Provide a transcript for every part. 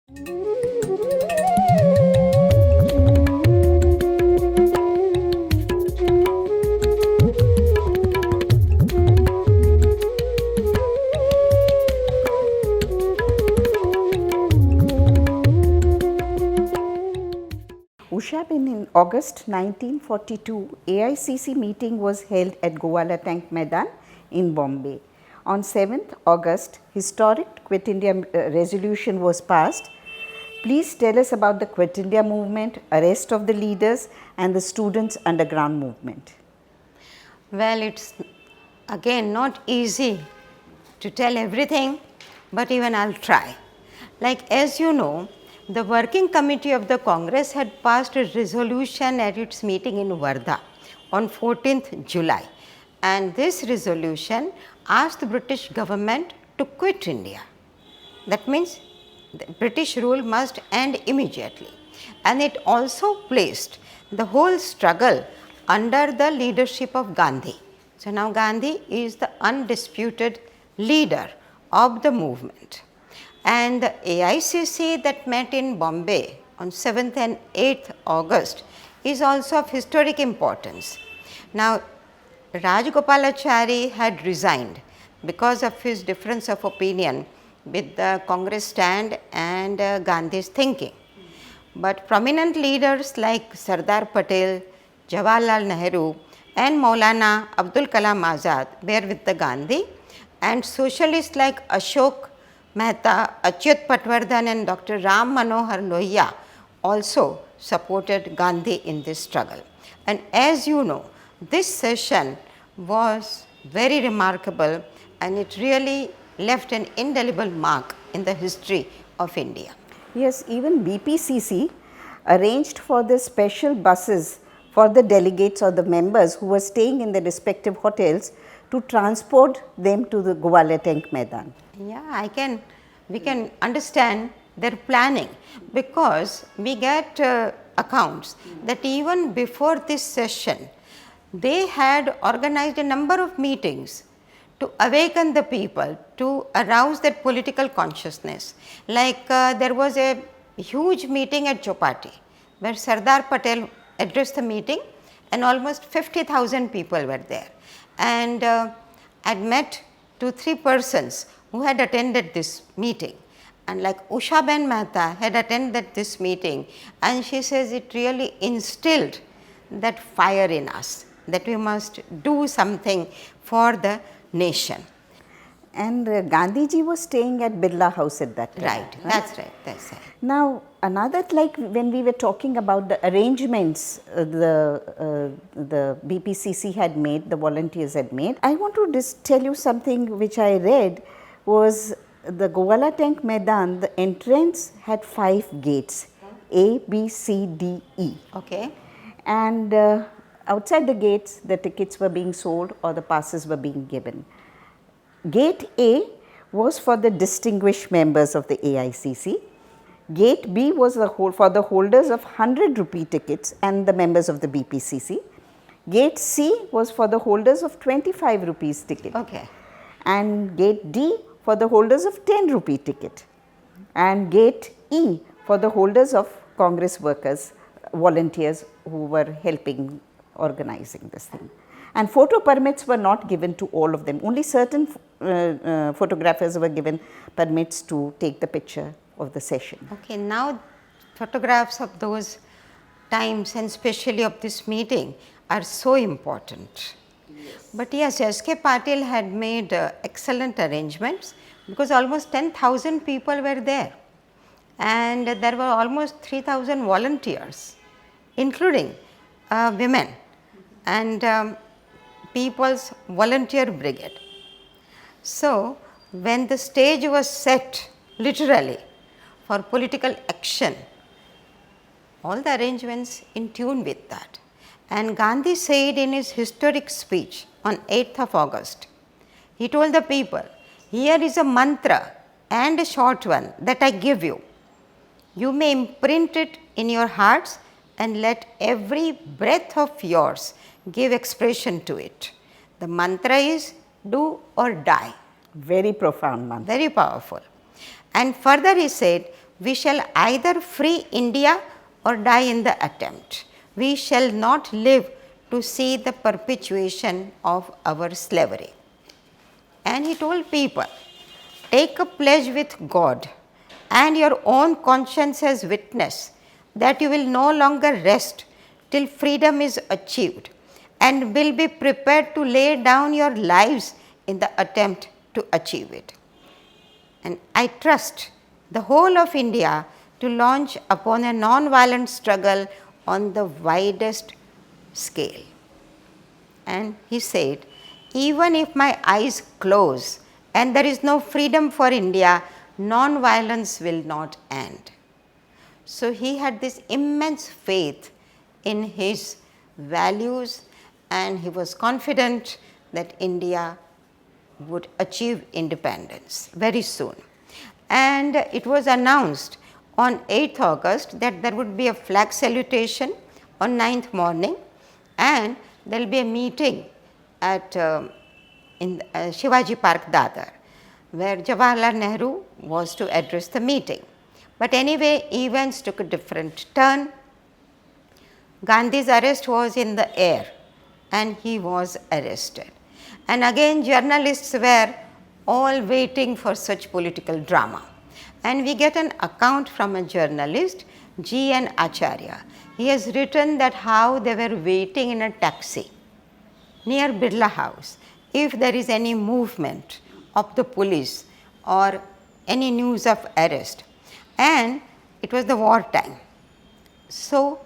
Usha, in August 1942, AICC meeting was held at Goala Tank Maidan in Bombay. On 7th August, historic Quit India resolution was passed. Please tell us about the Quit India movement, arrest of the leaders and the students' underground movement. Well, it's again not easy to tell everything, but even I'll try. Like, as you know, the working committee of the Congress had passed a resolution at its meeting in Wardha on 14th July, and this resolution asked the British government to quit India. That means the British rule must end immediately, and it also placed the whole struggle under the leadership of Gandhi. So, now Gandhi is the undisputed leader of the movement, and the AICC that met in Bombay on 7th and 8th August is also of historic importance. Now, Rajagopalachari had resigned because of his difference of opinion with the Congress stand and Gandhi's thinking. But prominent leaders like Sardar Patel, Jawaharlal Nehru and Maulana Abdul Kalam Azad were with the Gandhi, and socialists like Ashok Mehta, Achyut Patwardhan and Dr. Ram Manohar Lohia also supported Gandhi in this struggle. And as you know, this session was very remarkable, and it really left an indelible mark in the history of India. Yes, even BPCC arranged for the special buses for the delegates or the members who were staying in the respective hotels to transport them to the Goala Tank Maidan. Yeah, we can understand their planning, because we get accounts that even before this session, they had organized a number of meetings to awaken the people, to arouse their political consciousness. Like there was a huge meeting at Chopati where Sardar Patel addressed the meeting, and almost 50,000 people were there. And I'd met 2-3 persons who had attended this meeting, and like Usha Ben Mehta had attended this meeting, and she says it really instilled that fire in us, that we must do something for the nation. And Gandhiji was staying at Birla House at that time. Right, that's right, that's right. Now, another, like when we were talking about the arrangements the BPCC had made, the volunteers had made, I want to just tell you something which I read was the Goala Tank Maidan, the entrance had 5 gates, A, B, C, D, E. Okay. And outside the gates, the tickets were being sold or the passes were being given. Gate A was for the distinguished members of the AICC. Gate B was for the holders of 100 rupee tickets and the members of the BPCC. Gate C was for the holders of 25 rupees ticket. Okay. And gate D for the holders of 10 rupee ticket. And gate E for the holders of Congress workers, volunteers who were helping organizing this thing. And photo permits were not given to all of them. Only certain photographers were given permits to take the picture of the session. Okay, now photographs of those times and especially of this meeting are so important. Yes. But yes, S.K. Patil had made excellent arrangements, because almost 10,000 people were there, and there were almost 3,000 volunteers, including women and People's Volunteer Brigade. So, when the stage was set literally for political action, all the arrangements in tune with that. And Gandhi said in his historic speech on 8th of August, he told the people, here is a mantra and a short one that I give you. You may imprint it in your hearts and let every breath of yours give expression to it. The mantra is do or die. Very profound mantra. Very powerful. And further he said, we shall either free India or die in the attempt. We shall not live to see the perpetuation of our slavery. And he told people, take a pledge with God and your own conscience as witness that you will no longer rest till freedom is achieved, and will be prepared to lay down your lives in the attempt to achieve it. And I trust the whole of India to launch upon a non-violent struggle on the widest scale. And he said, even if my eyes close and there is no freedom for India, non-violence will not end. So he had this immense faith in his values, and he was confident that India would achieve independence very soon. And it was announced on 8th August that there would be a flag salutation on 9th morning, and there will be a meeting at in Shivaji Park, Dadar, where Jawaharlal Nehru was to address the meeting. But anyway, events took a different turn. Gandhi's arrest was in the air and he was arrested. And again, journalists were all waiting for such political drama. And we get an account from a journalist, G. N. Acharya. He has written that how they were waiting in a taxi near Birla House if there is any movement of the police or any news of arrest. And it was the war time. So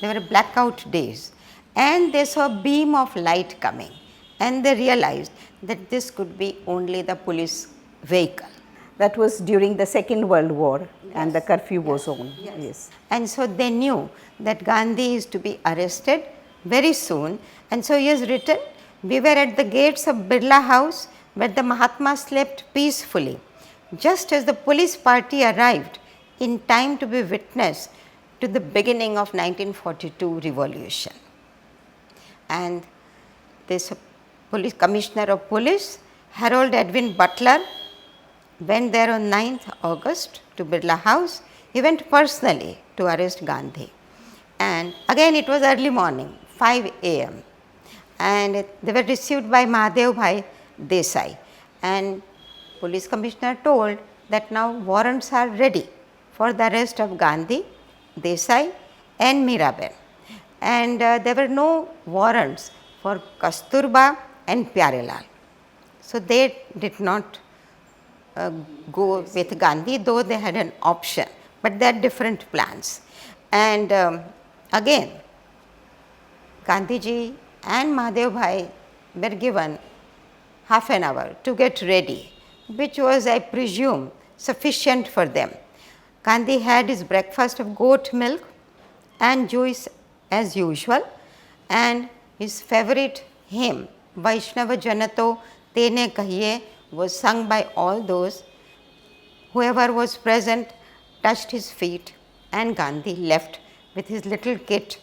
they were blackout days, and they saw a beam of light coming, and they realized that this could be only the police vehicle. That was during the Second World War, and the curfew was on. Yes. And so they knew that Gandhi is to be arrested very soon, and so he has written, we were at the gates of Birla House where the Mahatma slept peacefully, just as the police party arrived in time to be witness to the beginning of 1942 revolution. And this police commissioner of police, Harold Edwin Butler, went there on 9th August to Birla House. He went personally to arrest Gandhi. And again it was early morning, 5 a.m. and they were received by Mahadev Bhai Desai. And police commissioner told that now warrants are ready for the arrest of Gandhi, Desai and Miraben. And there were no warrants for Kasturba and Pyarelal. So they did not go with Gandhi, though they had an option, but they had different plans. And again, Gandhiji and Mahadev Bhai were given half an hour to get ready, which was, I presume, sufficient for them. Gandhi had his breakfast of goat milk and juice as usual, and his favorite hymn, Vaishnava Janato Tene Kahiye, was sung by all those. Whoever was present touched his feet, and Gandhi left with his little kit,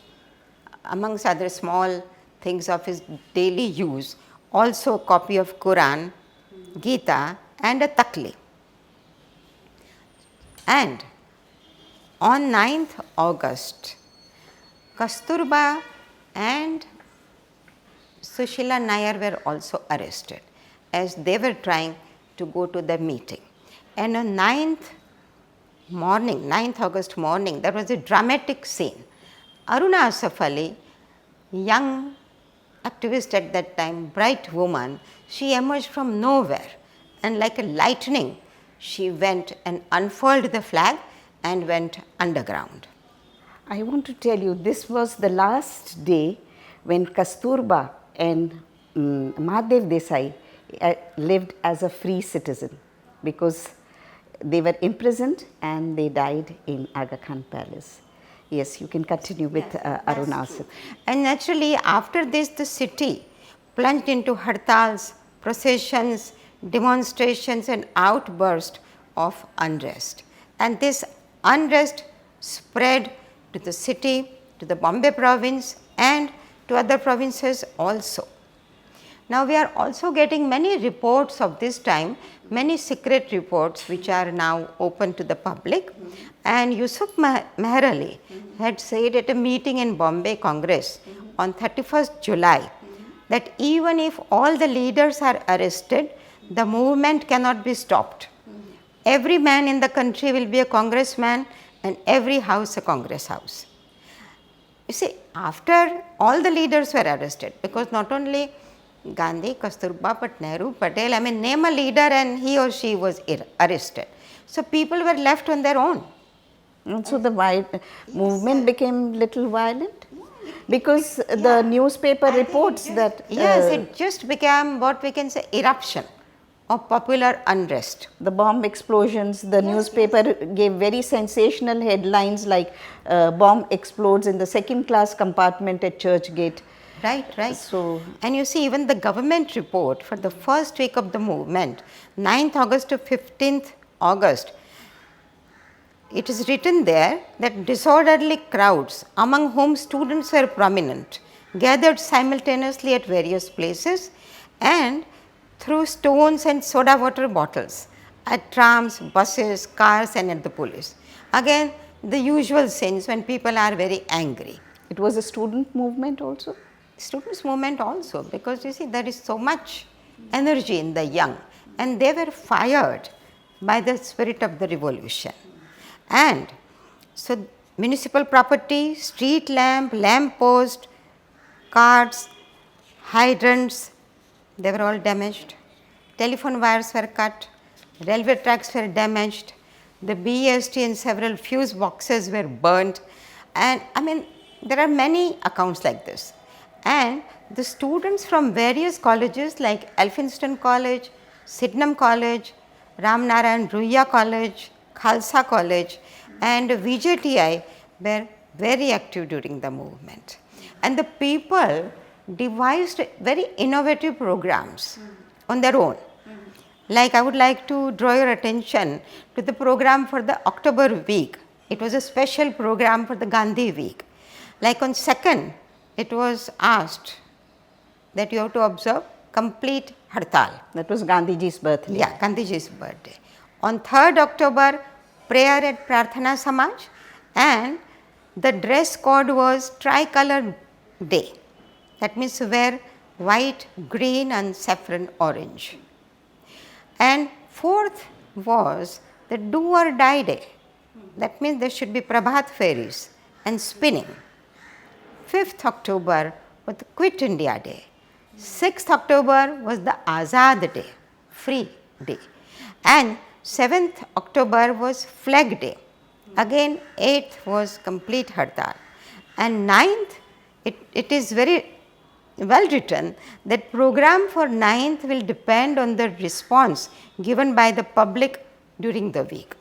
amongst other small things of his daily use, also a copy of Quran, Gita and a takli. And on 9th August, Kasturba and Sushila Nair were also arrested as they were trying to go to the meeting. And on 9th August morning, there was a dramatic scene. Aruna Asaf Ali, young activist at that time, bright woman, she emerged from nowhere, and like a lightning, she went and unfurled the flag and went underground. I want to tell you, this was the last day when Kasturba and Mahadev Desai lived as a free citizen, because they were imprisoned and they died in Aga Khan Palace. Yes, you can continue with Aruna Asif. And naturally, after this, the city plunged into hartals, processions, demonstrations and outburst of unrest. And this unrest spread to the city, to the Bombay province and to other provinces also. Now, we are also getting many reports of this time, many secret reports which are now open to the public. And Yusuf Meher Ali had said at a meeting in Bombay Congress on 31st July that even if all the leaders are arrested, the movement cannot be stopped. Every man in the country will be a congressman and every house a congress house. You see, after all the leaders were arrested, because not only Gandhi, Kasturba, but Nehru, Patel, I mean name a leader and he or she was arrested. So, people were left on their own. And so the movement became little violent because the newspaper reports that yes, it just became what we can say eruption of popular unrest. The bomb explosions, the newspaper gave very sensational headlines like bomb explodes in the second class compartment at Churchgate. Right, right. So, and you see even the government report for the first week of the movement, 9th August to 15th August, it is written there that disorderly crowds, among whom students were prominent, gathered simultaneously at various places and threw stones and soda water bottles at trams, buses, cars and at the police. Again, the usual scenes when people are very angry. It was a student movement also? Students movement also, because you see there is so much energy in the young and they were fired by the spirit of the revolution. And so municipal property, street lamp, lamp post, carts, hydrants, they were all damaged. Telephone wires were cut, railway tracks were damaged, the BEST and several fuse boxes were burnt, and I mean there are many accounts like this. And the students from various colleges like Elphinstone College, Sydenham College, Ramnarayan Ruia College, Khalsa College and VJTI were very active during the movement. And the people devised very innovative programs on their own. Like I would like to draw your attention to the program for the October week. It was a special program for the Gandhi week. Like on 2nd, it was asked that you have to observe complete hartal. That was Gandhiji's birthday. Yeah, Gandhiji's birthday. On 3rd October, prayer at Prarthana Samaj and the dress code was tricolor day. That means wear white, green and saffron orange. And 4th was the do or die day. That means there should be Prabhat fairies and spinning. 5th October was the Quit India Day. 6th October was the Azad Day, free day. And 7th October was Flag Day. Again 8th was complete hartal. And 9th, it is very well written that program for 9th will depend on the response given by the public during the week.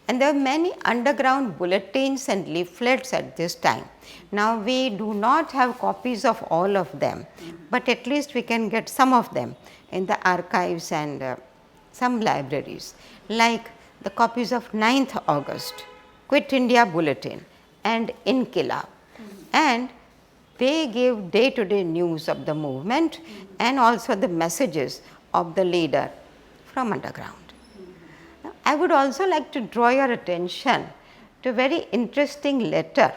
And there are many underground bulletins and leaflets at this time. Now, we do not have copies of all of them, but at least we can get some of them in the archives and some libraries, like the copies of 9th August, Quit India Bulletin and Inqilab. And they give day-to-day news of the movement and also the messages of the leader from underground. I would also like to draw your attention to a very interesting letter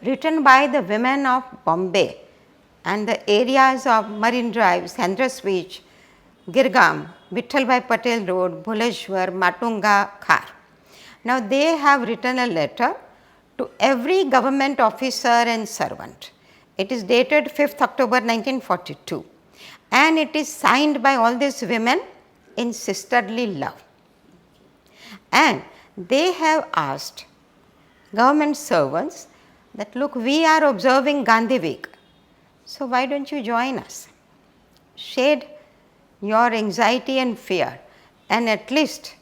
written by the women of Bombay and the areas of Marine Drive, Sandras Beach, Girgam, Vittalbhai Patel Road, Bhuleshwar, Matunga, Khar. Now, they have written a letter to every government officer and servant. It is dated 5th October 1942 and it is signed by all these women in sisterly love. And they have asked government servants that, look, we are observing Gandhi week, so why don't you join us? Shed your anxiety and fear and at least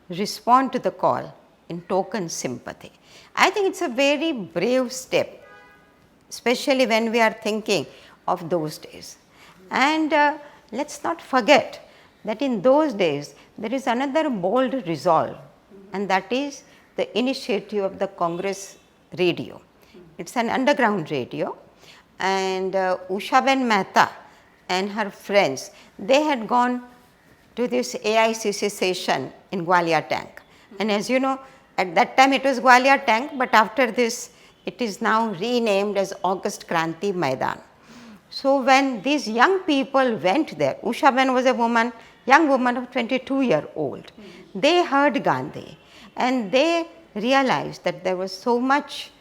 respond to the call in token sympathy. I think it's a very brave step, especially when we are thinking of those days. And let's not forget that in those days there is another bold resolve, and that is the initiative of the Congress radio. It's an underground radio, and Ushaben Mehta and her friends, they had gone to this AICC session in Gwalior Tank. And as you know, at that time it was Gwalior Tank, but after this it is now renamed as August Kranti Maidan. So when these young people went there, Ushaben was a woman, young woman of 22-year-old. They heard Gandhi and they realized that there was so much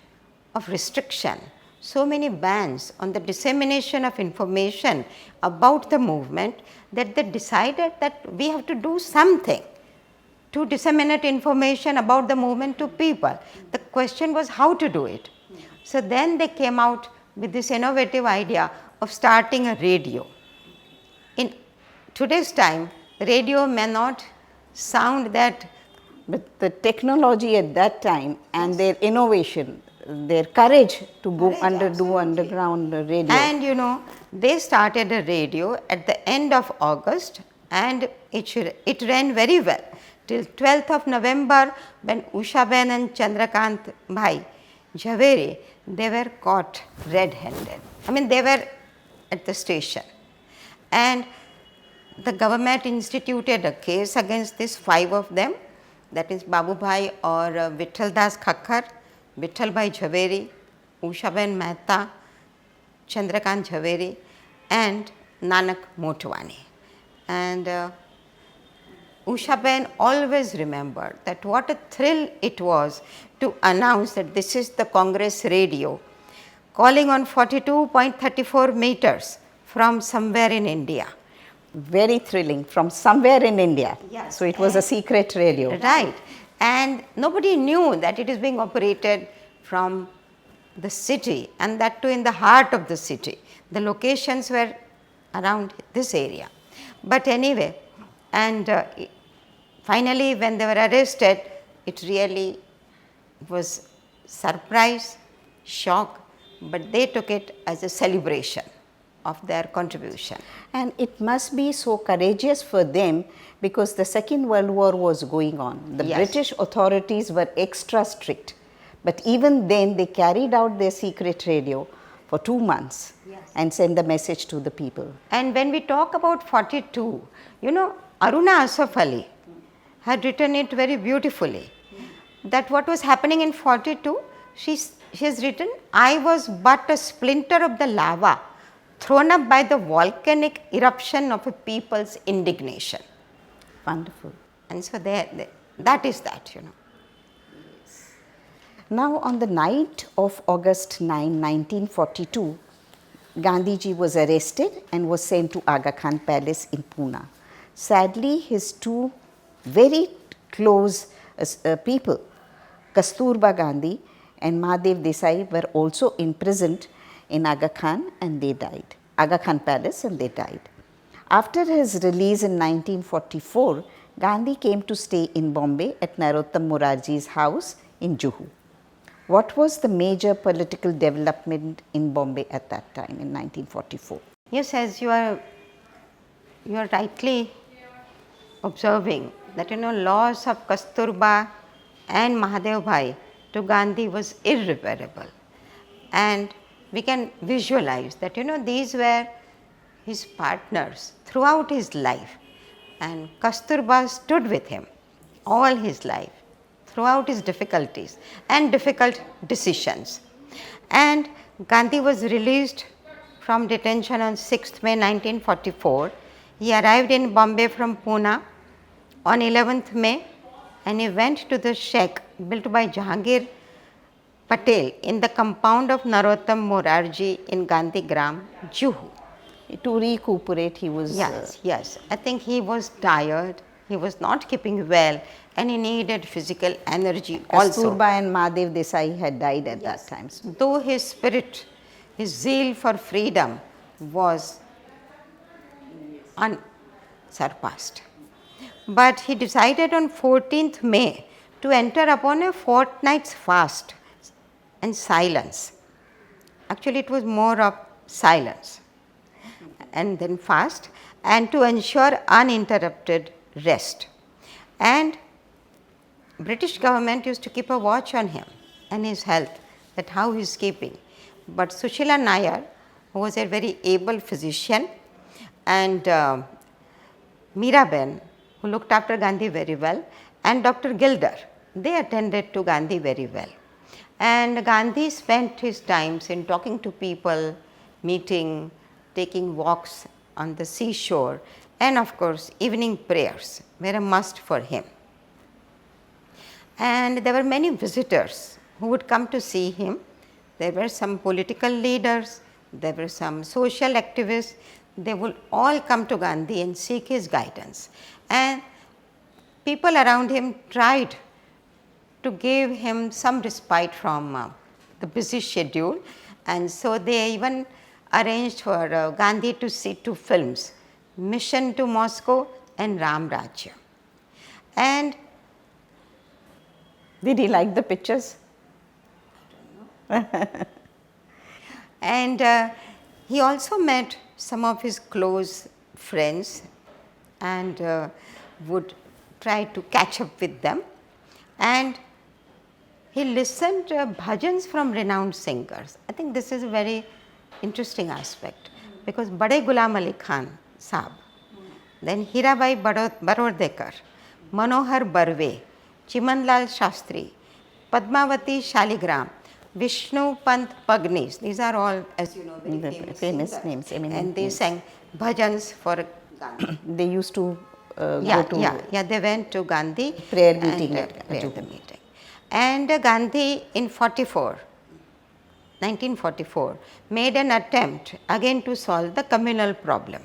of restriction, so many bans on the dissemination of information about the movement, that they decided that we have to do something to disseminate information about the movement to people. The question was how to do it. So then they came out with this innovative idea of starting a radio. In today's time, radio may not sound that, but the technology at that time and their innovation, their courage to go do underground radio. And you know, they started a radio at the end of August and it ran very well till 12th of November, when Ushaben and Chandrakant Bhai Jhaveri, they were caught red-handed. I mean, they were at the station and the government instituted a case against these 5 of them, that is Babu Bhai or Vitthal Das Khakkar, Vitthal Bhai Jhaveri, Ushaben Mehta, Chandrakant Jhaveri and Nanak Motwani. And Ushaben always remembered that what a thrill it was to announce that this is the Congress radio, calling on 42.34 meters from somewhere in India. Very thrilling, from somewhere in India. Yes. So it was a secret radio. Right. And nobody knew that it is being operated from the city, and that too in the heart of the city. The locations were around this area. But anyway, and finally when they were arrested, it really was surprise, shock, but they took it as a celebration of their contribution. And it must be so courageous for them, because the Second World War was going on. The Yes. British authorities were extra strict, but even then they carried out their secret radio for 2 months and sent the message to the people. And when we talk about 42, you know, Aruna Asaf Ali had written it very beautifully, that what was happening in 42, she has written, I was but a splinter of the lava thrown up by the volcanic eruption of a people's indignation. Wonderful. And so that is that, you know. Now, on the night of August 9, 1942, Gandhiji was arrested and was sent to Aga Khan Palace in Pune. Sadly, his 2 very close people, Kasturba Gandhi and Mahadev Desai, were also imprisoned in Aga Khan and they died. Aga Khan Palace, and they died. After his release in 1944, Gandhi came to stay in Bombay at Narottam Morarji's house in Juhu. What was the major political development in Bombay at that time in 1944? Yes, as you are rightly observing that, you know, loss of Kasturba and Mahadev Bhai to Gandhi was irreparable, and we can visualize that, you know, these were his partners throughout his life, and Kasturba stood with him all his life throughout his difficulties and difficult decisions. And Gandhi was released from detention on 6th May 1944. He arrived in Bombay from Pune on 11th May and he went to the shack built by Jahangir Patel in the compound of Narottam Morarji in Gandhigram, Juhu. To recuperate, he was... Yes. I think he was tired, he was not keeping well, and he needed physical energy also. Kasturba and Mahadev Desai had died at that time. Though his spirit, his zeal for freedom was unsurpassed. But he decided on 14th May to enter upon a fortnight's fast and silence. Actually, it was more of silence and then fast, and to ensure uninterrupted rest. And British government used to keep a watch on him and his health, that how he is keeping. But Sushila Nair, who was a very able physician, and Miraben, who looked after Gandhi very well, and Dr. Gilder, they attended to Gandhi very well. And Gandhi spent his times in talking to people, meeting, taking walks on the seashore, and of course, evening prayers were a must for him. And there were many visitors who would come to see him. There were some political leaders, there were some social activists. They would all come to Gandhi and seek his guidance. And people around him tried to give him some respite from the busy schedule, and so they even arranged for Gandhi to see two films, Mission to Moscow and Ram Rajya. And did he like the pictures? And he also met some of his close friends and would try to catch up with them. And he listened bhajans from renowned singers. I think this is a very interesting aspect, because Bade Gulam Ali Khan Saab, then Hirabai Barodekar, Manohar Barve, Chimanlal Shastri, Padmavati Shaligram, Vishnu Pant Pagnis, these are all, as you know, very famous names. And they sang bhajans for Gandhi. They used to Yeah, go to they went to Gandhi prayer meeting and, meeting. And Gandhi in 1944, made an attempt again to solve the communal problem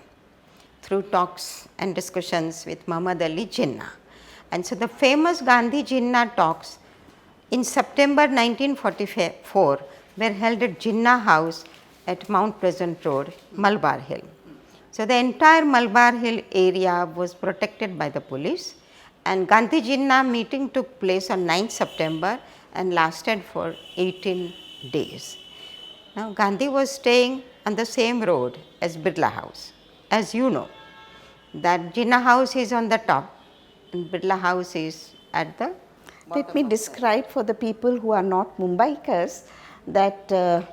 through talks and discussions with Muhammad Ali Jinnah. And so the famous Gandhi Jinnah talks in September 1944 were held at Jinnah House at Mount Pleasant Road, Malabar Hill. So the entire Malabar Hill area was protected by the police, and Gandhi Jinnah meeting took place on 9th September and lasted for 18 days. Now Gandhi was staying on the same road as Birla House. As you know, that Jinnah House is on the top and Birla House is at the Let me describe for the people who are not Mumbaikars that the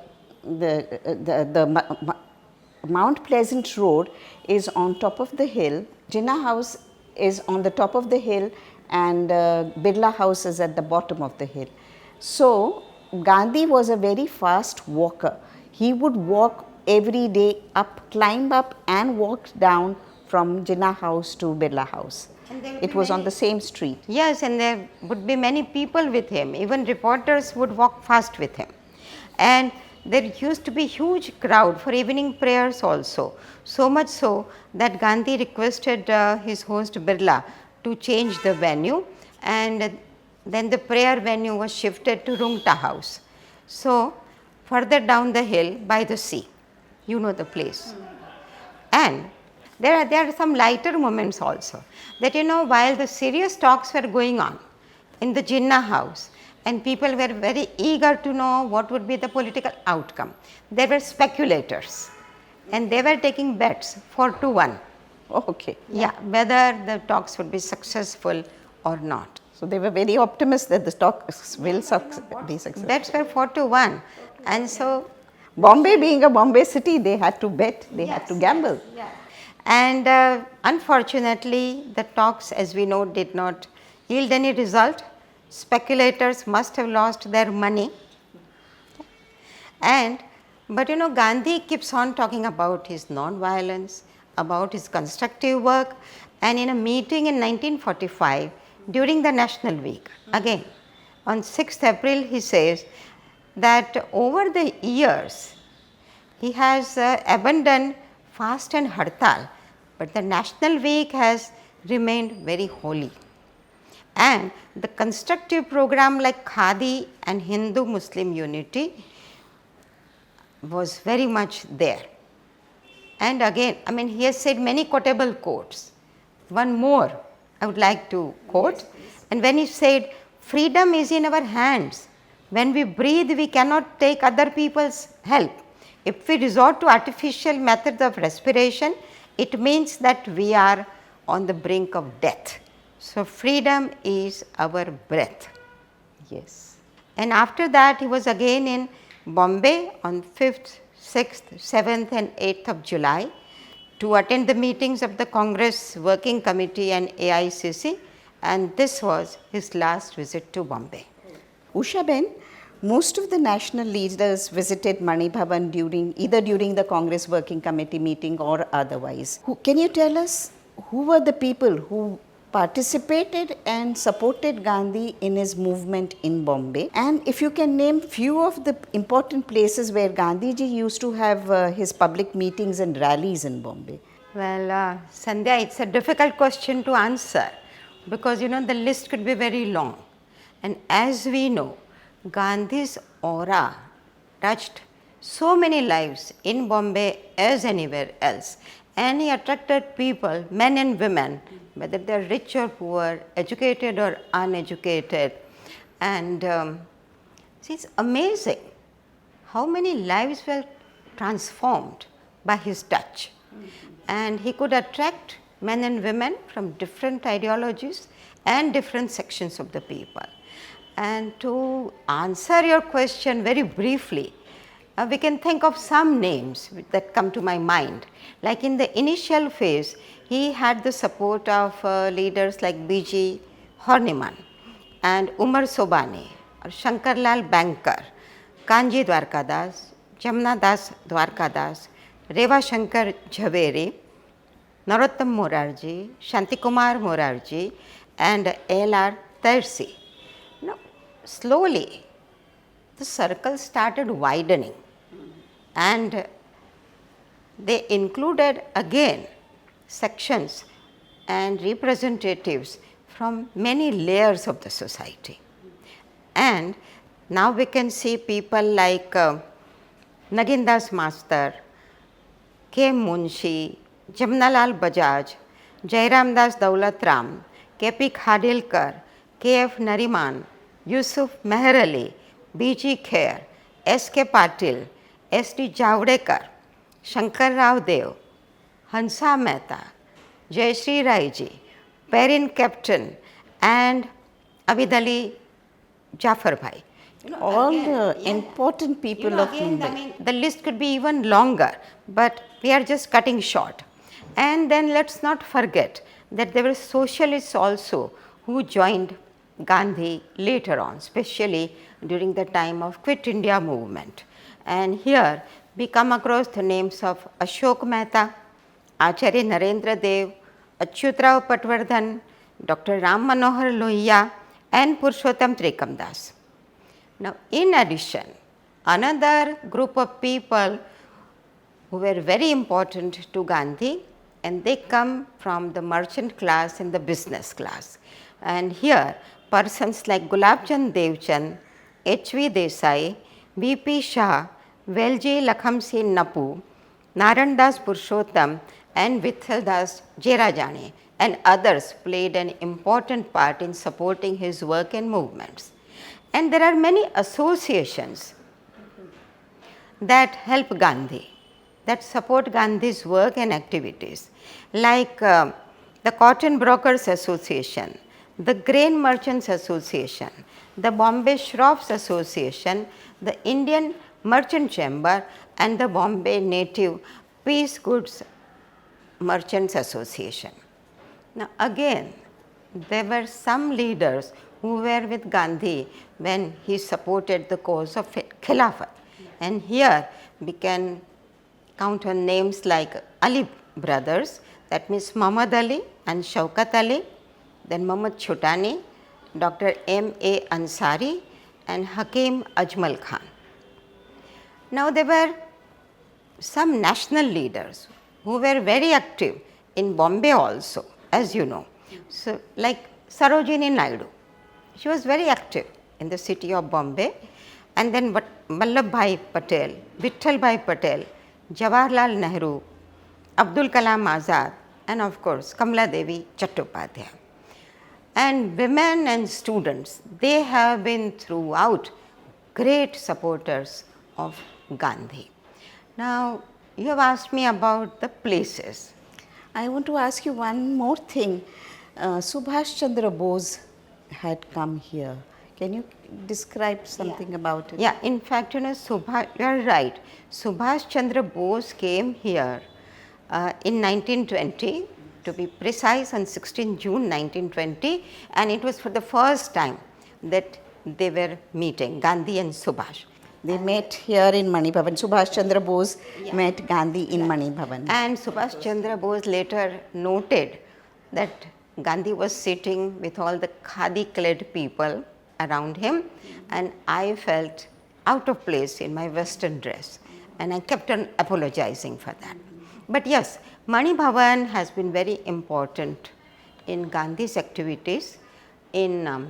Mount Pleasant Road is on top of the hill, Jinnah House is on the top of the hill, and Birla House is at the bottom of the hill. So Gandhi was a very fast walker. He would walk every day up, climb up and walk down from Jinnah House to Birla House. It was on the same street. Yes, and there would be many people with him. Even reporters would walk fast with him. And there used to be huge crowd for evening prayers also. So much so that Gandhi requested his host Birla to change the venue, and then the prayer venue was shifted to Rungta House. So further down the hill by the sea, you know the place. And there are some lighter moments also, that while the serious talks were going on in the Jinnah House and people were very eager to know what would be the political outcome, there were speculators and they were taking bets 4-1. Okay. Yeah, whether the talks would be successful or not. So they were very optimistic that the talks will be successful. Bets were 4-1, and so Bombay being a Bombay city, they had to bet, they had to gamble. Yeah. And unfortunately, the talks, as we know, did not yield any result. Speculators must have lost their money. But Gandhi keeps on talking about his non-violence, about his constructive work, and in a meeting in 1945 during the National Week, again on 6th April, he says that over the years he has abandoned fast and hartal, but the National Week has remained very holy. And the constructive program like Khadi and Hindu-Muslim unity was very much there. And again, he has said many quotable quotes. One more I would like to quote. Yes, and when he said, "Freedom is in our hands. When we breathe, we cannot take other people's help. If we resort to artificial methods of respiration, it means that we are on the brink of death. So freedom is our breath." Yes. And after that, he was again in Bombay on 5th, 6th, 7th and 8th of July to attend the meetings of the Congress Working Committee and AICC, and this was his last visit to Bombay. Usha Ben, most of the national leaders visited Mani Bhavan either during the Congress Working Committee meeting or otherwise. Can you tell us who were the people who participated and supported Gandhi in his movement in Bombay? And if you can name few of the important places where Gandhiji used to have his public meetings and rallies in Bombay. Well, Sandhya, it's a difficult question to answer because the list could be very long. And as we know, Gandhi's aura touched so many lives in Bombay as anywhere else. And he attracted people, men and women, whether they are rich or poor, educated or uneducated. And it's amazing how many lives were transformed by his touch. And he could attract men and women from different ideologies and different sections of the people. And to answer your question very briefly, we can think of some names that come to my mind. Like in the initial phase, he had the support of leaders like B.G. Horniman and Umar Sobane, or Shankarlal Bankar, Kanji Dwarkadas, Jamna Das Dwarkadas, Reva Shankar Jhaveri, Narottam Morarji, Shantikumar Morarji, and L.R. Tersi. Now, slowly, the circle started widening, and they included again sections and representatives from many layers of the society. And now we can see people like Nagindas Master, K. Munshi, Jamnalal Bajaj, Jairamdas Daulatram, K.P. Khadilkar, K.F. Nariman, Yusuf Meher Ali, B.G. Khair, S.K. Patil, S.D. Javdekar, Shankar Rao Dev, Hansa Mehta, Jayashree Raiji, Perrin Captain, and Abid Ali Jafar Bhai. All the important people of Mumbai. The list could be even longer, but we are just cutting short. And then let's not forget that there were socialists also who joined Gandhi later on, especially during the time of Quit India movement. And here we come across the names of Ashok Mehta, Acharya Narendra Dev, Achyutrao Patwardhan, Dr. Ram Manohar Lohia, and Purushottam Trikamdas. Now, in addition, another group of people who were very important to Gandhi, and they come from the merchant class and the business class. And here, persons like Gulab Chand Devchand, H.V. Desai, B.P. Shah, Velji Lakhamsingh Napu, Narandas Purushottam, and Vithaldas Jerajane, and others played an important part in supporting his work and movements. And there are many associations that help Gandhi, that support Gandhi's work and activities, like the Cotton Brokers Association, the Grain Merchants Association, the Bombay Shroffs Association, the Indian Merchant Chamber, and the Bombay Native Piece Goods Merchants Association. Now again, there were some leaders who were with Gandhi when he supported the cause of Khilafat. And here we can count on names like Ali brothers, that means Muhammad Ali and Shaukat Ali, then Muhammad Chotani, Dr. M.A. Ansari, and Hakim Ajmal Khan. Now there were some national leaders who were very active in Bombay also, as you know. So like Sarojini Naidu, she was very active in the city of Bombay, and then Vallabhbhai Patel, Vittalbhai Patel, Jawaharlal Nehru, Abdul Kalam Azad, and of course Kamala Devi Chattopadhyay. And women and students, they have been throughout great supporters of Gandhi. Now, you have asked me about the places. I want to ask you one more thing. Subhash Chandra Bose had come here. Can you describe something about it? Yeah, in fact, you are right. Subhash Chandra Bose came here in 1920, to be precise, on 16 June 1920, and it was for the first time that they were meeting, Gandhi and Subhash. They met here in Mani Bhavan. Subhash Chandra Bose met Gandhi in Mani Bhavan. And Subhash Chandra Bose later noted that Gandhi was sitting with all the khadi clad people around him, and I felt out of place in my western dress, and I kept on apologizing for that. But yes, Mani Bhavan has been very important in Gandhi's activities in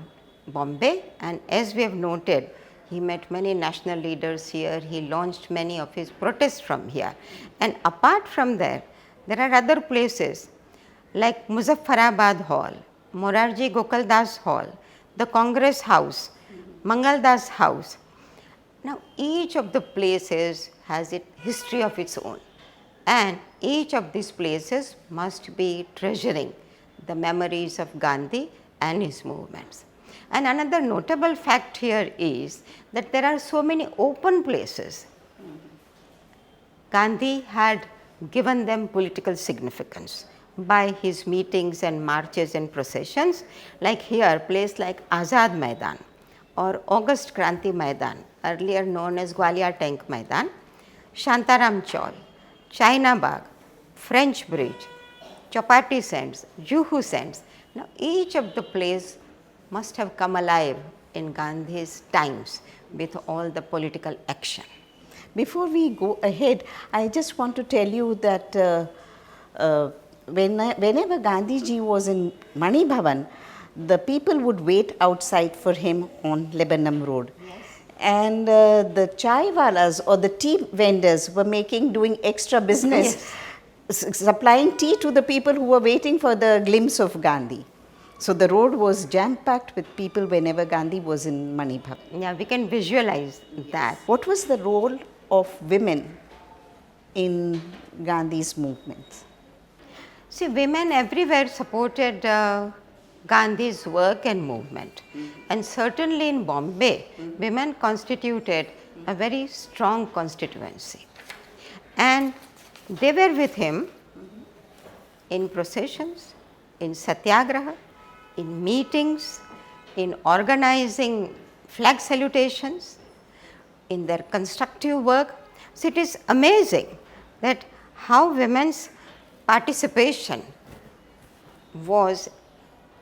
Bombay, and as we have noted, he met many national leaders here, he launched many of his protests from here. And apart from there are other places like Muzaffarabad Hall, Morarji Gokaldas Hall, the Congress House, Mangaldas House. Now, each of the places has a history of its own, and each of these places must be treasuring the memories of Gandhi and his movements. And another notable fact here is that there are so many open places. Gandhi had given them political significance by his meetings and marches and processions, like here, place like Azad Maidan or August Kranti Maidan, earlier known as Gwalior Tank Maidan, Shantaram Chaul, China Bagh, French Bridge, Chapati Sands, Juhu Sands. Now, each of the places must have come alive in Gandhi's times with all the political action. Before we go ahead, I just want to tell you that whenever Gandhiji was in Mani Bhavan, the people would wait outside for him on Lebanon Road. Yes. And the chai walas or the tea vendors were doing extra business, yes, supplying tea to the people who were waiting for the glimpse of Gandhi. So the road was jam-packed with people whenever Gandhi was in Mani Bhavan. Yeah, we can visualize that. What was the role of women in Gandhi's movements? See, women everywhere supported Gandhi's work and movement. And certainly in Bombay, women constituted a very strong constituency. And they were with him in processions, in satyagraha, in meetings, in organizing flag salutations, in their constructive work. So it is amazing that how women's participation was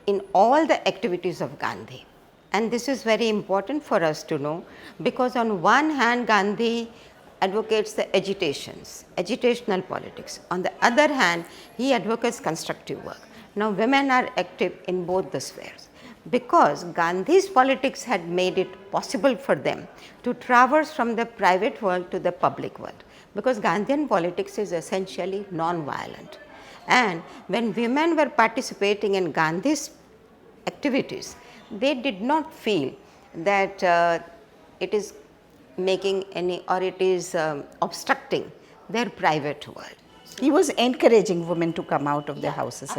in all the activities of Gandhi. And this is very important for us to know, because on one hand Gandhi advocates the agitations, agitational politics. On the other hand, he advocates constructive work. Now, women are active in both the spheres, because Gandhi's politics had made it possible for them to traverse from the private world to the public world, because Gandhian politics is essentially non-violent. And when women were participating in Gandhi's activities, they did not feel that it is making any, or it is obstructing their private world. He was encouraging women to come out of their houses.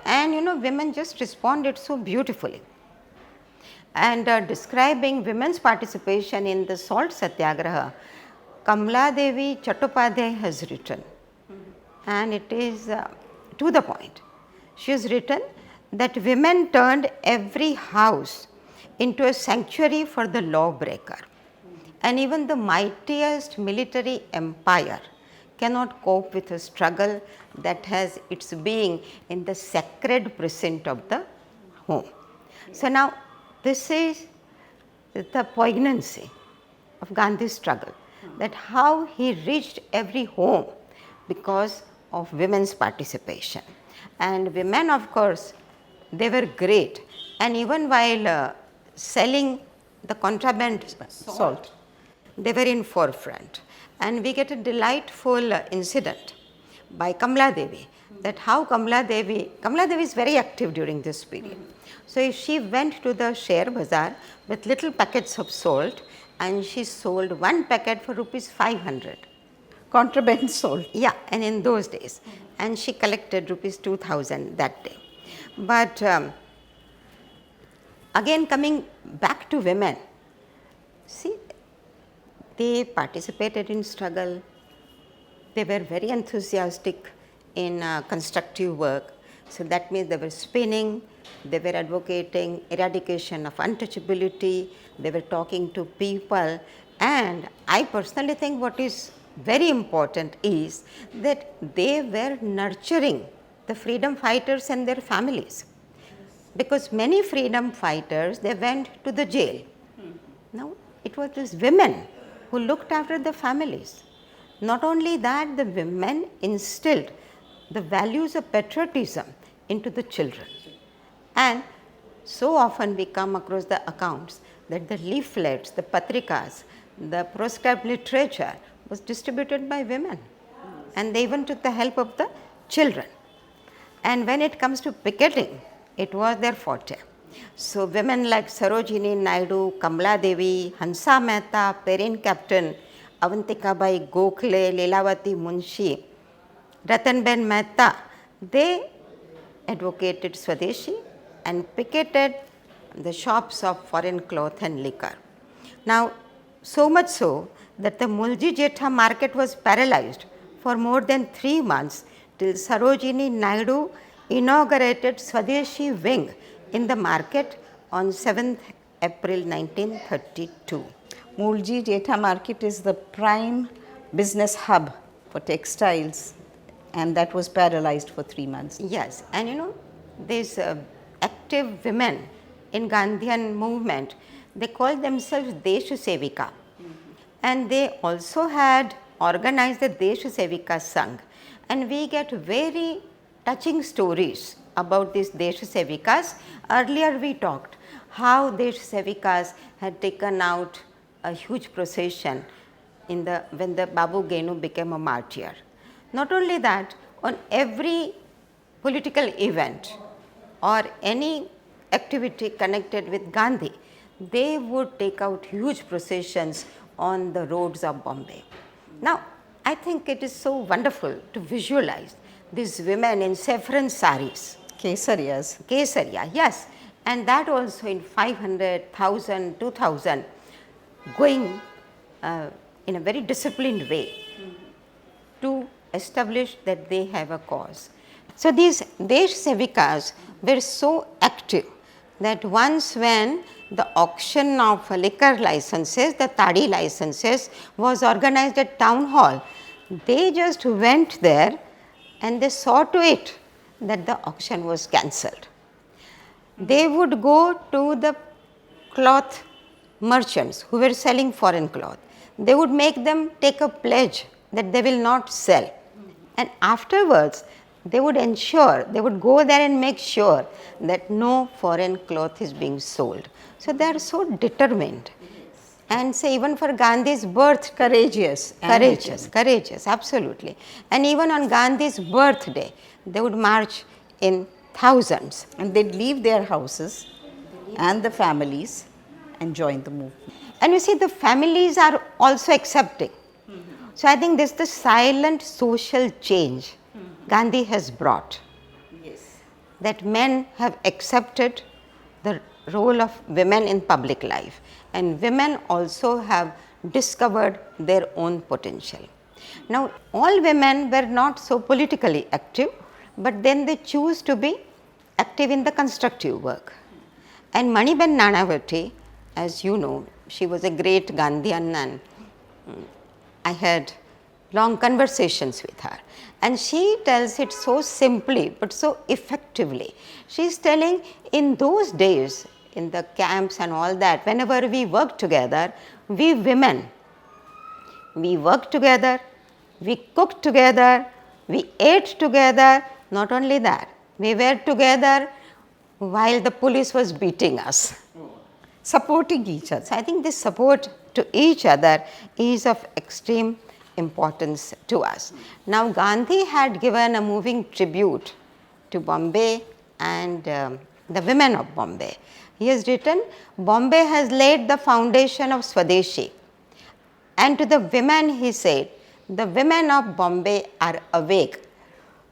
And women just responded so beautifully. And describing women's participation in the salt satyagraha, Kamla Devi Chattopadhyay has written, and it is to the point. She has written that women turned every house into a sanctuary for the lawbreaker, and even the mightiest military empire cannot cope with a struggle that has its being in the sacred precinct of the home. So now this is the poignancy of Gandhi's struggle, that how he reached every home because of women's participation. And women, of course, they were great, and even while selling the contraband salt, they were in forefront. And we get a delightful incident by Kamla Devi, that how Kamla Devi is very active during this period. So she went to the share bazaar with little packets of salt, and she sold one packet for rupees 500. Contraband salt. Yeah, and in those days. And she collected rupees 2000 that day. But again, coming back to women, see, they participated in struggle, They were very enthusiastic in constructive work. So that means they were spinning, they were advocating eradication of untouchability, they were talking to people, and I personally think what is very important is that they were nurturing the freedom fighters and their families, because many freedom fighters, they went to the jail. Now it was these women who looked after the families. Not only that, the women instilled the values of patriotism into the children. And so often we come across the accounts that the leaflets, the patrikas, the proscribed literature was distributed by women, and they even took the help of the children. And when it comes to picketing, it was their forte. So women like Sarojini Naidu, Kamala Devi, Hansa Mehta, Perrine Captain, Avantikabai Gokhale, Leelavati Munshi, Ratanben Mehta, they advocated Swadeshi and picketed the shops of foreign cloth and liquor. Now, so much so that the Mulji Jetha market was paralyzed for more than 3 months till Sarojini Naidu inaugurated Swadeshi wing in the market on 7th April 1932. Mulji Jetha market is the prime business hub for textiles, and that was paralyzed for 3 months. Yes, and you know, these active women in Gandhian movement, they called themselves Desh Sevika. And they also had organized the Desh Sevika Sangh. And we get very touching stories about these Desh Sevikas. Earlier we talked how Desh Sevikas had taken out a huge procession when the Babu Genu became a martyr. Not only that, on every political event or any activity connected with Gandhi, they would take out huge processions on the roads of Bombay. Now, I think it is so wonderful to visualize these women in saffron saris. Kesariyas. Kesariya, yes. And that also in 500, 1000, 2000, going in a very disciplined way to establish that they have a cause. So these Desh Sevikas were so active that once when the auction of liquor licenses, the Tadi licenses was organized at town hall, they just went there and they saw to it that the auction was cancelled. They would go to the cloth merchants who were selling foreign cloth. They would make them take a pledge that they will not sell. And afterwards, they would ensure, they would go there and make sure that no foreign cloth is being sold. So they are so determined. And say even for Gandhi's birth, Courageous. courageous, absolutely. And even on Gandhi's birthday, they would march in thousands. And they'd leave their houses and the families and join the movement. And you see, the families are also accepting. So I think this is the silent social change Gandhi has brought. Yes. That men have accepted the role of women in public life, and women also have discovered their own potential. Now, all women were not so politically active, but then they choose to be active in the constructive work. And Maniben Nanavati, as you know, she was a great Gandhian, and I had long conversations with her. And she tells it so simply but so effectively. She is telling, in those days, in the camps and all that, whenever we worked together, we women, we worked together, we cooked together, we ate together. Not only that, we were together while the police was beating us. Supporting each other. So I think this support to each other is of extreme importance to us. Now, Gandhi had given a moving tribute to Bombay and the women of Bombay. He has written, Bombay has laid the foundation of Swadeshi. And to the women he said, the women of Bombay are awake.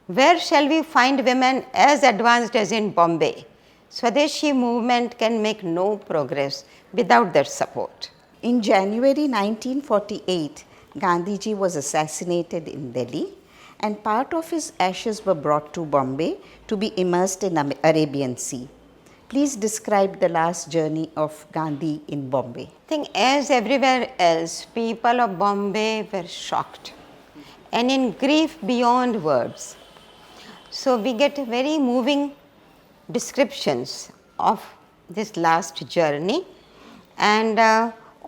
Where shall we find women as advanced as in Bombay? Swadeshi movement can make no progress without their support. In January 1948, Gandhiji was assassinated in Delhi and part of his ashes were brought to Bombay to be immersed in Arabian Sea. Please describe the last journey of Gandhi in Bombay. I think as everywhere else, people of Bombay were shocked and in grief beyond words. So we get very moving descriptions of this last journey, and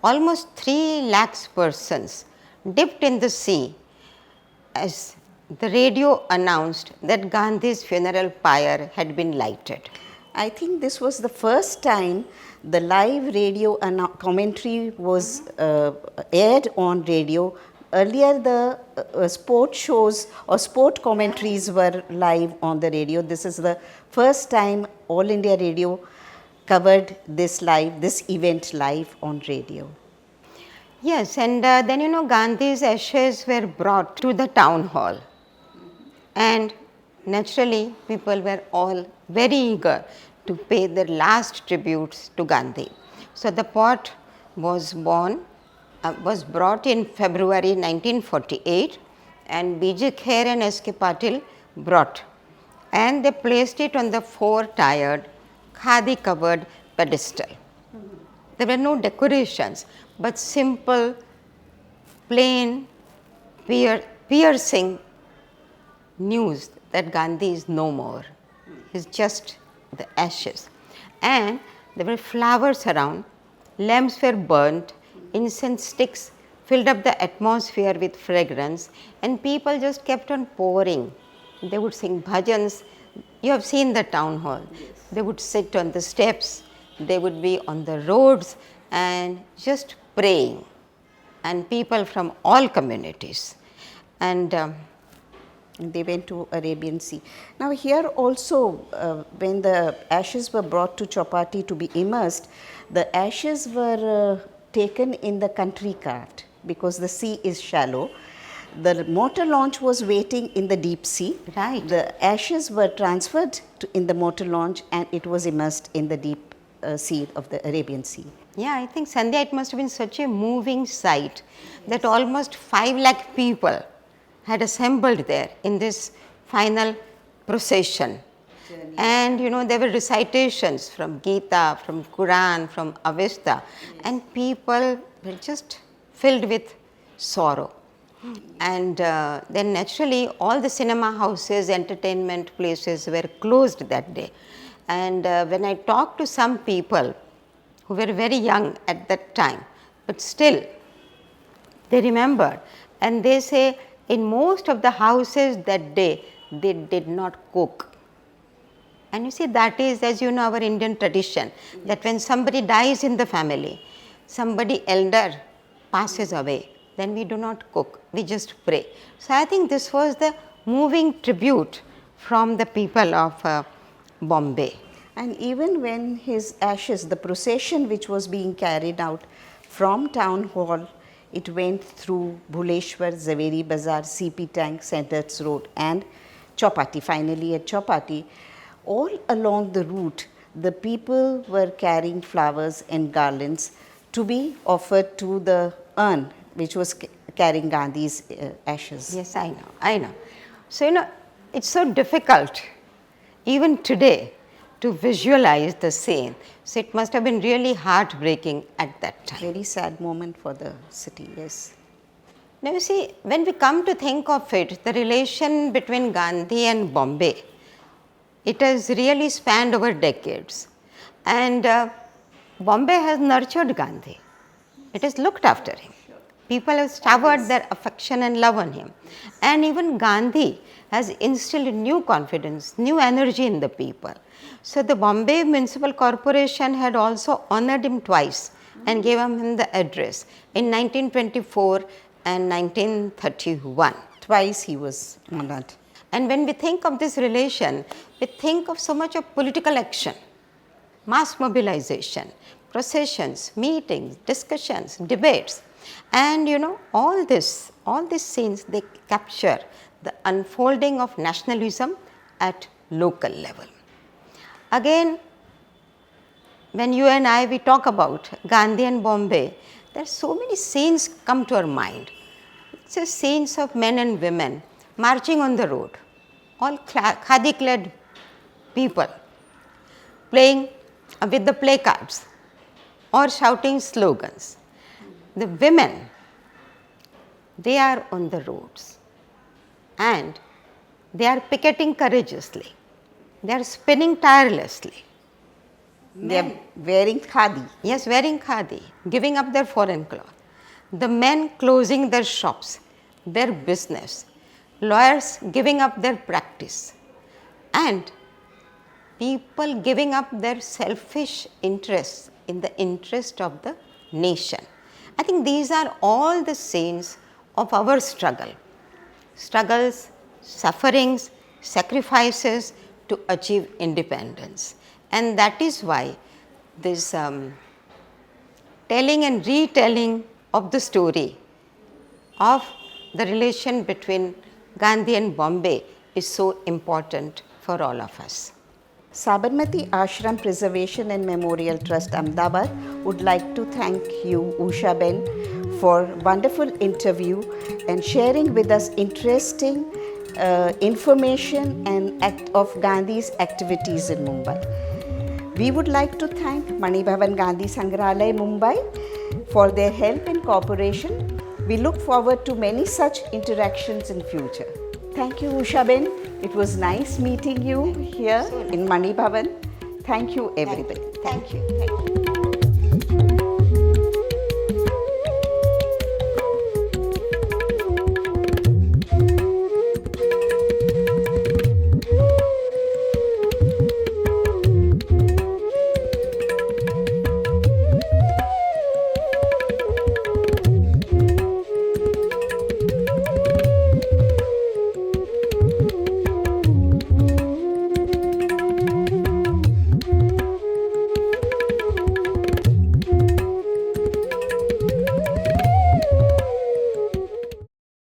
almost 3 lakhs persons dipped in the sea as the radio announced that Gandhi's funeral pyre had been lighted. I think this was the first time the live radio commentary was aired on radio. Earlier the sport shows or sport commentaries were live on the radio. This is the first time All India Radio covered this event live on radio. Yes, and then Gandhi's ashes were brought to the town hall, and naturally people were all very eager to pay their last tributes to Gandhi. So the pot was brought in February 1948, and B.J. Kher and S.K. Patil brought, and they placed it on the 4-tiered khadi covered pedestal. There were no decorations, but simple, plain, piercing news that Gandhi is no more. He is just the ashes. And there were flowers around, lamps were burnt, incense sticks filled up the atmosphere with fragrance, and people just kept on pouring. They would sing bhajans. You have seen the town hall. Yes. They would sit on the steps, they would be on the roads and just praying, and people from all communities. And they went to Arabian Sea. Now here also when the ashes were brought to Chowpatty to be immersed, the ashes were taken in the country cart because the sea is shallow. The motor launch was waiting in the deep sea. Right. The ashes were transferred in the motor launch and it was immersed in the deep sea of the Arabian Sea. Yeah, I think Sandhya, it must have been such a moving sight that almost 5 lakh people had assembled there in this final procession. Journey. And there were recitations from Gita, from Quran, from Avesta, and people were just filled with sorrow. And then naturally all the cinema houses, entertainment places were closed that day. And when I talked to some people who were very young at that time, but still they remembered, and they say in most of the houses that day they did not cook. And you see, that is, as you know, our Indian tradition, that when somebody dies in the family, somebody elder passes away, then we do not cook, we just pray. So I think this was the moving tribute from the people of Bombay. And even when his ashes, the procession which was being carried out from town hall, it went through Bhuleshwar, Zaveri Bazaar, CP Tank, Centers Road and Chowpatty. Finally at Chowpatty, all along the route, the people were carrying flowers and garlands to be offered to the urn which was carrying Gandhi's ashes. Yes, I know. So, it's so difficult even today to visualize the scene. So it must have been really heartbreaking at that time. Very sad moment for the city, yes. Now you see, when we come to think of it, the relation between Gandhi and Bombay, it has really spanned over decades. And Bombay has nurtured Gandhi. It has looked after him. People have showered their affection and love on him. And even Gandhi has instilled new confidence, new energy in the people. So the Bombay Municipal Corporation had also honored him twice and gave him the address in 1924 and 1931. Twice he was honored. And when we think of this relation, we think of so much of political action, mass mobilization, processions, meetings, discussions, debates. And all these scenes, they capture the unfolding of nationalism at local level. Again, when you and I, we talk about Gandhi and Bombay, there are so many scenes come to our mind. It's a scenes of men and women marching on the road, all khadi-clad people, playing with the placards or shouting slogans. The women, they are on the roads and they are picketing courageously. They are spinning tirelessly. They are wearing khadi. Yes, wearing khadi, giving up their foreign cloth. The men closing their shops, their business. Lawyers giving up their practice. And people giving up their selfish interests in the interest of the nation. I think these are all the scenes of our struggle. Struggles, sufferings, sacrifices to achieve independence. And that is why this telling and retelling of the story of the relation between Gandhi and Bombay is so important for all of us. Sabarmati Ashram Preservation and Memorial Trust Ahmedabad would like to thank you, Usha Ben, for wonderful interview and sharing with us interesting information and of Gandhi's activities in Mumbai. We would like to thank Mani Bhavan Gandhi Sangrahalaya, Mumbai for their help and cooperation. We look forward to many such interactions in future. Thank you, Usha Ben. It was nice meeting you here in Mani Bhavan. Thank you, everybody. Thank you.